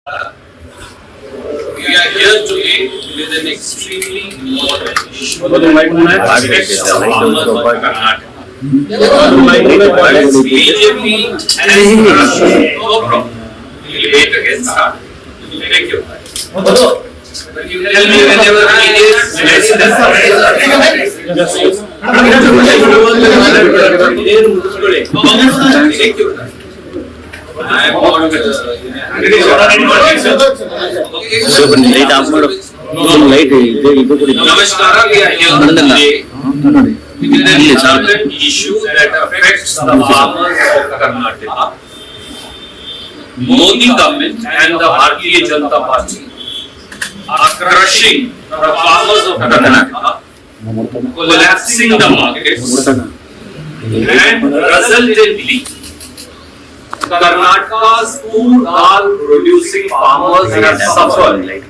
We are here today with an extremely important issue. BJP and no problem. We'll wait against start. Thank you. When you tell me whenever he is, thank you. I am not Namaskara, we are here today with an important issue that affects the farmers of Karnataka. Modi government and the Bharatiya Janata Party are crushing the farmers of Karnataka, collapsing the markets, and resultantly Karnataka's food dal producing farmers have suffered an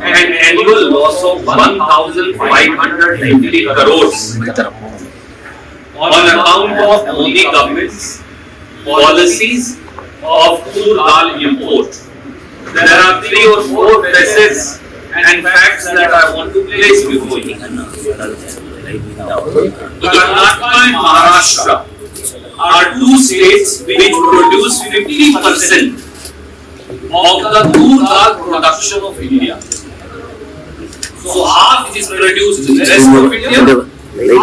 annual loss of 1,550 crores on account of Modi government's policies of food dal import. There are 3 or 4 facets and facts that I want to place before you. Karnataka and Maharashtra are 2 states which produce 50% of the food dal production of India. So half is produced in the rest of India,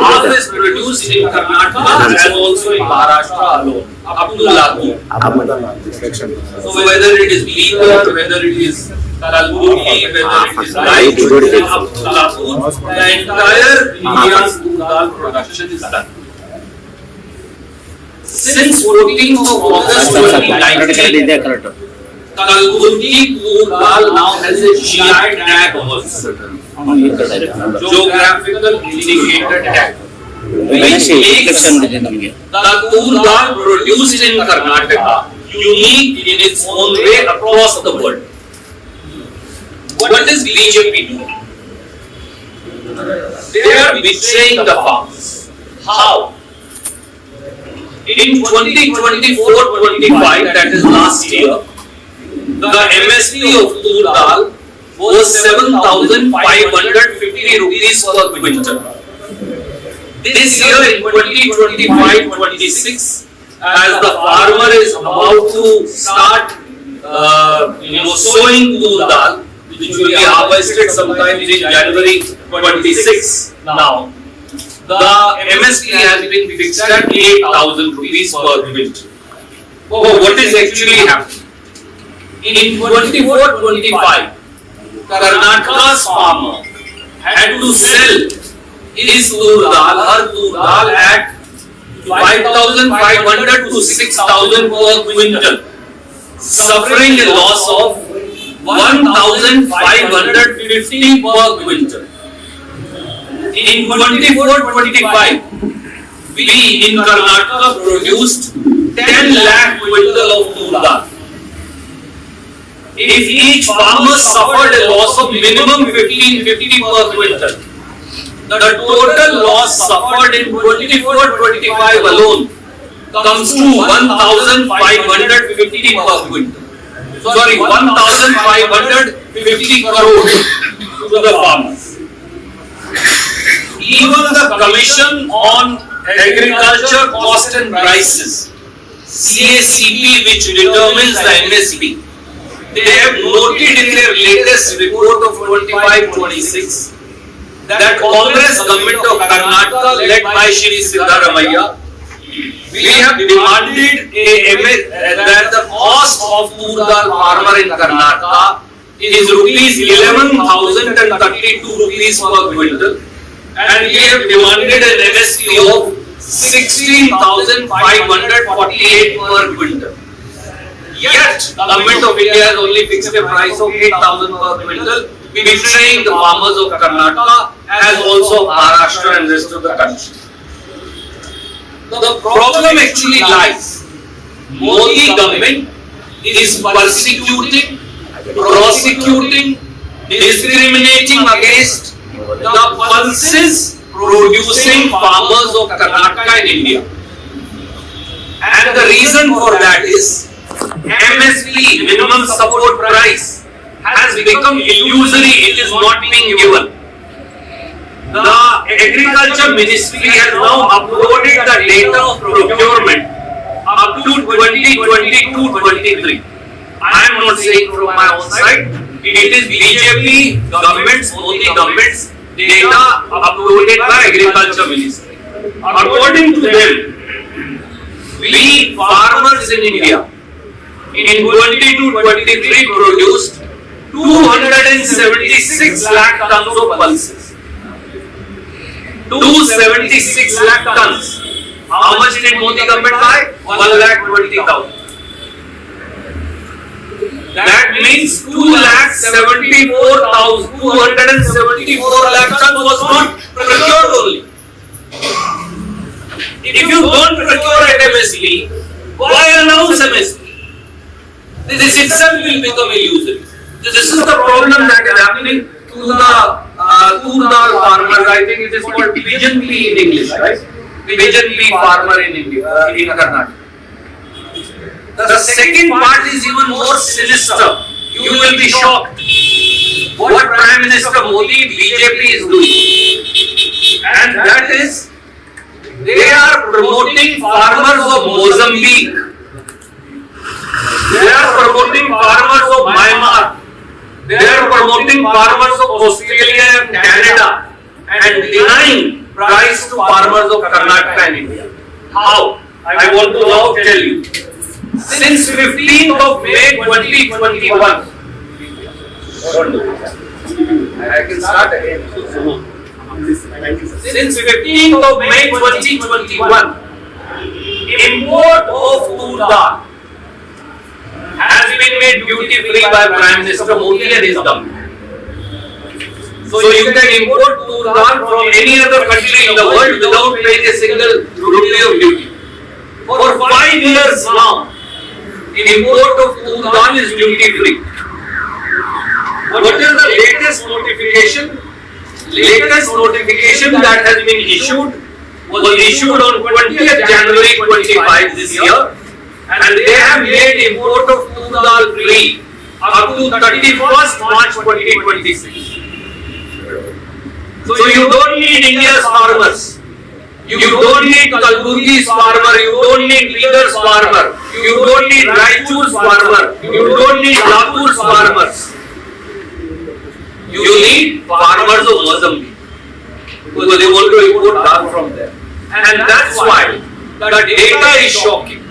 half is produced in Karnataka and also in Maharashtra alone, up to Latur. So whether it is Bihar, whether it is Kalburgi, whether it is Raipur, up to Latur, the entire India's food dal production is done. Since 14th of August 2019, Kalburgi food dal now has a GI tag also, geographical indicator tag, which makes the food dal produced in Karnataka unique in its own way across the world. What is BJP doing? They are betraying the farmers. How? In 2024-25, that is last year, the MSP of food dal was 7,550 rupees per quintal. This year in 2025-26, as the farmer is about to start sowing food dal, which will be harvested sometime in January 26 now, the MSP has been fixed at 8,000 rupees per quintal. Oh, what is actually happening? In 24-25, Karnataka's farmer had to sell his food dal, her food dal at 5,500 to 6,000 per quintal, suffering a loss of 1,550 per quintal. In 24-25, we in Karnataka produced 10 lakh quintal of food dal. If each farmer suffered a loss of minimum 1,550 per quintal, the total loss suffered in 24-25 alone comes to 1,550 per quintal. Sorry, 1,550 crores to the farmers. Even the Commission on Agriculture Cost and Prices, CACP, which determines the MSP, they have noted in their latest report of 25-26 that Congress government of Karnataka, led by Shri we have demanded that the cost of food dal farmer in Karnataka is rupees 11,032 rupees per quintal, and we have demanded an MSP of 16,548 per quintal. Yet, the government of India has only fixed a price of 8,000 per quintal, betraying the farmers of Karnataka as also Maharashtra and rest of the country. The problem actually lies. Modi government is persecuting, prosecuting, discriminating against the pulses producing farmers of Karnataka in India. And the reason for that is MSP, minimum support price, has become illusory. It is not being given. The Agriculture Ministry has now uploaded the data of procurement up to 2022-23. I am not saying from my own side. It is BJP government's, Modi government's data uploaded by Agriculture Ministry. According to them, we farmers in India in 22-23 produced 276 lakh tons of pulses. 276 lakh tons. How much did Modi government buy? 1,20,000. That means 274 lakh tons was not procured only. If you don't procure at MSP, why announce MSP? This itself will become illusory. This is the problem that is happening to the dal farmers. I think it is called pigeon pea in English, right? Pigeon pea farmer in India, in Karnataka. The second part is even more sinister. You will be shocked what Prime Minister Modi, BJP is doing. And that is, they are promoting farmers of Mozambique. They are promoting farmers of Myanmar. They are promoting farmers of Australia and Canada and denying price to farmers of Karnataka and India. How? I want to now tell you. Since 15th of May 2021, I can start again. Since 15th of May 2021, import of dal has been made duty free by Prime Minister Modi and his government. So you can import dal from any other country in the world without paying a single rupee of duty. For 5 years now, import of dal is duty free. What is the latest notification? Latest notification that has been issued was issued on 20th January 25 this year, and they have made import of dal free up to 31st March 2026. So you don't need India's farmers. You don't need Kalburgi's farmer. You don't need Bidhar's farmer. You don't need Raichur's farmer. You don't need Latur's farmers. You need farmers of Mozambique because they want to import dal from there. And that's why the data is shocking.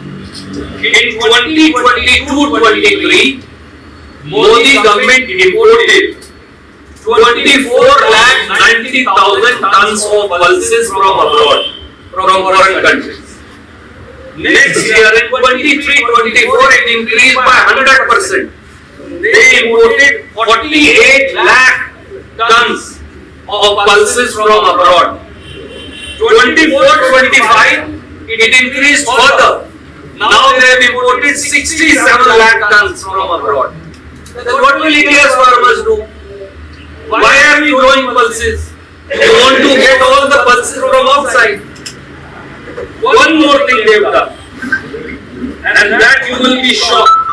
In 2022-23, Modi government imported 24,90,000 tons of pulses from abroad, from foreign countries. Next year in 23-24, it increased by 100%. They imported 48 lakh tons of pulses from abroad. 24-25, it increased further. Now they have imported 67 lakh tons from abroad. Then what will India's farmers do? Why are we growing pulses? You want to get all the pulses from outside. One more thing they have done, and that you will be shocked.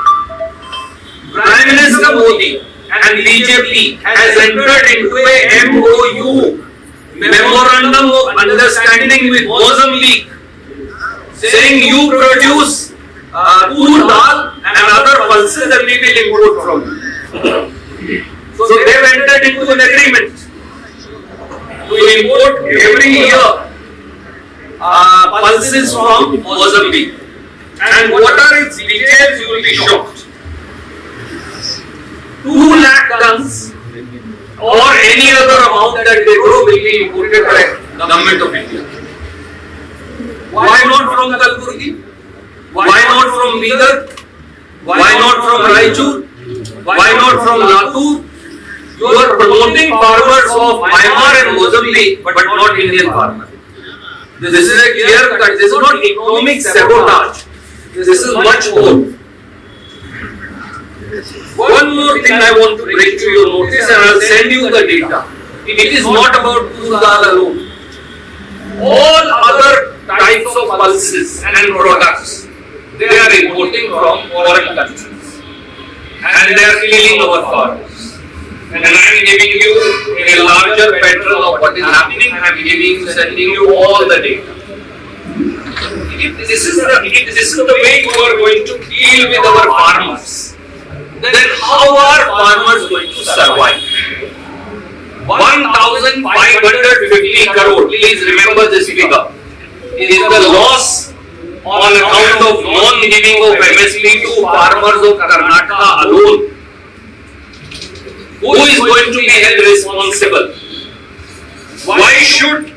Prime Minister Modi and BJP has entered into a MOU, Memorandum of Understanding with Mozambique, saying you produce dal and other pulses and we will import from you. So they have entered into an agreement to import every year pulses from Mozambique. And what are its details? You will be shocked. 2 lakh tons or any other amount that they grow will be imported by the government of India. Why not from Kalburgi? Why not from Bidar? Why not from Raichur? Why not from Latur? You are promoting farmers of Myanmar and Mozambique, but not Indian farmers. This is a clear cut. This is not economic sabotage. This is much more. One more thing I want to bring to your notice, and I will send you the data. It is not about dal alone. All other types of pulses and products they are importing from foreign countries and they are killing our farmers. And I am giving you a larger pattern of what is happening. I am sending you all the data. If this is the way you are going to deal with our farmers, then how are farmers going to survive? 1,550 crore, please remember this figure, is the loss on account of non-giving of MSP to farmers of Karnataka alone. Who is going to be held responsible? Why should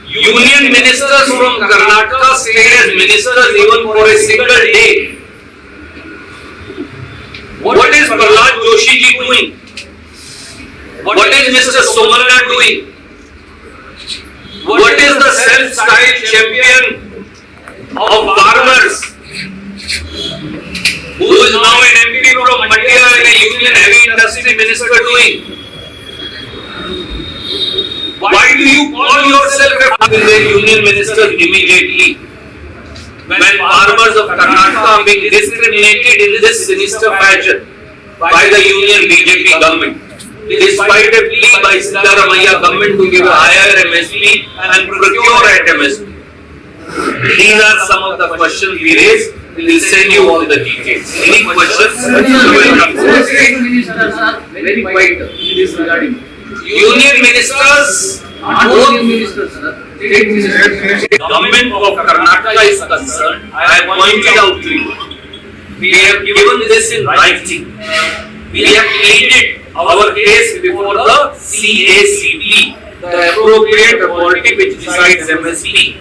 union ministers from Karnataka stay as ministers even for a single day? What is Prahlad Joshi ji doing? What is Mr. Somala doing? What is the self-styled champion of farmers, who is now an MP from Mandya and a union heavy industry minister doing? Why do you call yourself a union minister immediately when farmers of Karnataka are being discriminated in this sinister fashion by the union BJP government, despite a plea by Siddaramaiah government to give a higher MSP and procure at MSP? These are some of the questions we raise. We will send you all the details. Any questions? Very quiet in this regarding. Union ministers, Union ministers, sir. State ministers. Government of Karnataka is concerned. I have pointed out to you. We have given this in writing. We have pleaded our case before the CACP, the appropriate authority which decides MSP.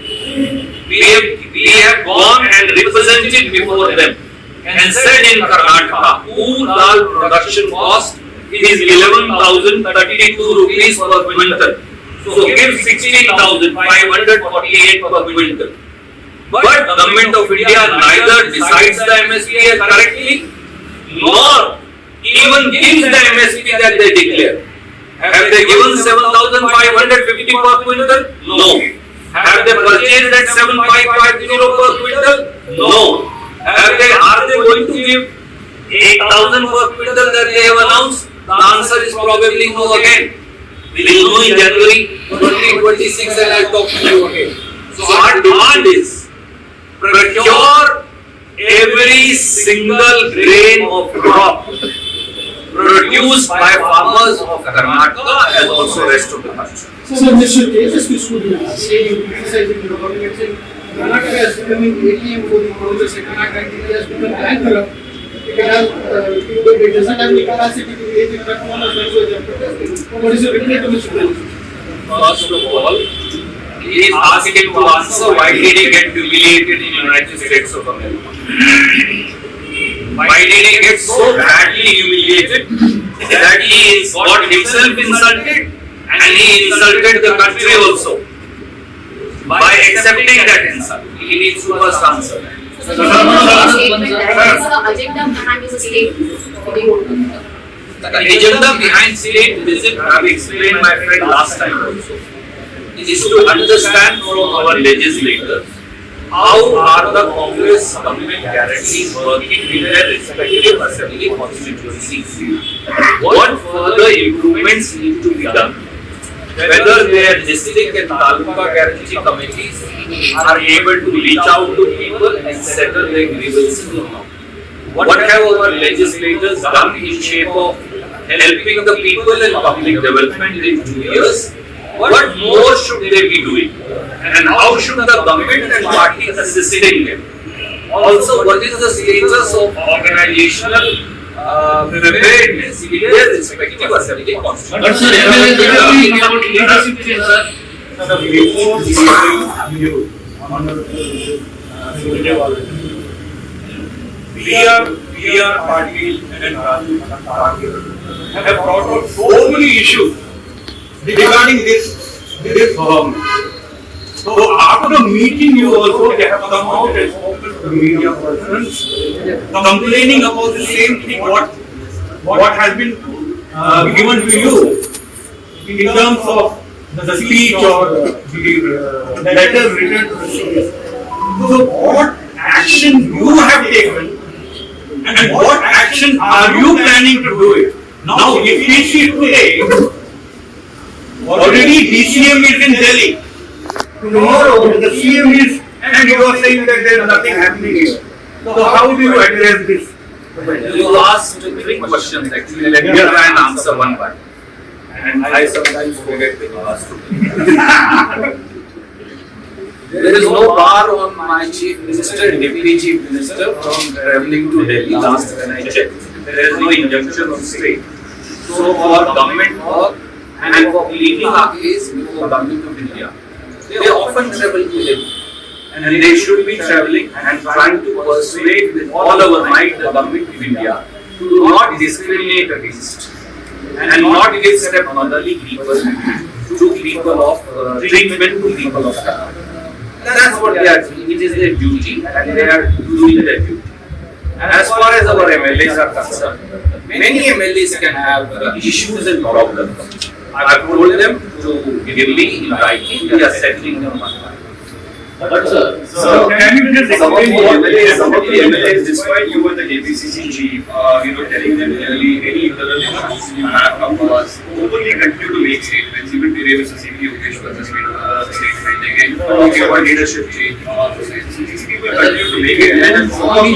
We have gone and represented before them and said in Karnataka, whose dal production cost is 11,032 rupees per quintal. So give 16,548 per quintal. But Government of India neither decides the MSP correctly nor even gives the MSP that they declare. Have they given 7,550 per quintal? No. Have they purchased at 7,550 per quintal? No. Are they going to give 8,000 per quintal that they have announced? The answer is probably no again. We will know in January 2026 and I will talk to you again. So our demand is procure every single grain of crop produced by farmers of Karnataka as also rest of the country. So, Mr. Tejas Kusudia saying, criticizing the government, saying Karnataka is becoming ATM for the projects, Karnataka has become bankrupt. It doesn't have the capacity to be ATM for owners. What is your reply to Mr. Tejas? First of all, please ask him to answer why did he get humiliated in the United States of America? Why did he get so badly humiliated that he got himself insulted and he insulted the country also by accepting that insult? He needs to first answer that. So, the agenda behind this statement. The agenda behind state visit, I have explained my friend last time also, is to understand from our legislators how are the Congress government guarantees working in their respective assembly constituencies. What further improvements need to be done? Whether their district and taluka guarantee committees are able to reach out to people and settle their grievances or not. What have our legislators done in shape of helping the people in public development in 2 years? What more should they be doing? And how should the government and party assisting them? Also, what is the status of organizational preparedness in their respective assembly constituencies? But sir, talking about leadership change, sir. Sir, before you Surjewala, we are party and Randeep party have brought out so many issues regarding this government. So after the meeting, you also have come out and spoken to the media persons, complaining about the same thing what has been given to you in terms of the speech or the letter written to the CA. So what action you have taken and what action are you planning to do it? Now, if we see today, already DCM is in Delhi. Tomorrow, the CM is, and you are saying that there is nothing happening here. So how do you address this? You asked three questions actually. Let me try and answer one by one. And I sometimes forget the last two. There is no bar on my chief minister, deputy chief minister from travelling to Delhi last when I checked. There is no injunction on state. So for government work and for pleading our case before Government of India, they often travel to Delhi. And they should be travelling and trying to persuade with all our might the Government of India to not discriminate against and not give stepmotherly people to people of treatment to people of color. That's what they are doing. It is their duty and they are doing their duty. As far as our MLAs are concerned, many MLAs can have issues and problems. I have told them to give me in writing, we are settling them one by one. But sir, Can you just Some of explain the MLAs, despite you were the KPCC chief, telling them clearly any internal issues you have come to us, openly continue to make statements. Even today, Mr. C.V. Yogesh was a statement again, talking about leadership change. These people continue to make it. And why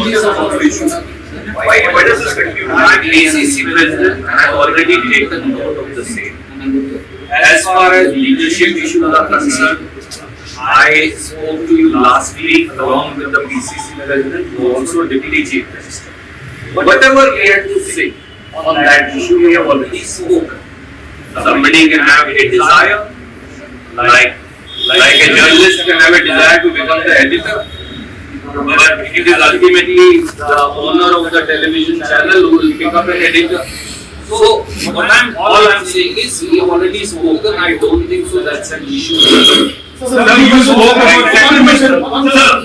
does this continue? I'm ACC president and I have already taken note of the same. As far as leadership issues are concerned, I spoke to you last week along with the PCC president who is also deputy chief minister. Whatever we had to say on that issue, we have already spoken. Somebody can have a desire, like a journalist can have a desire to become the editor, but it is ultimately the owner of the television channel who will become an editor. So, all I'm saying is, we have already spoken. I don't think so that's an issue. Sir, you spoke about settlement. Sir,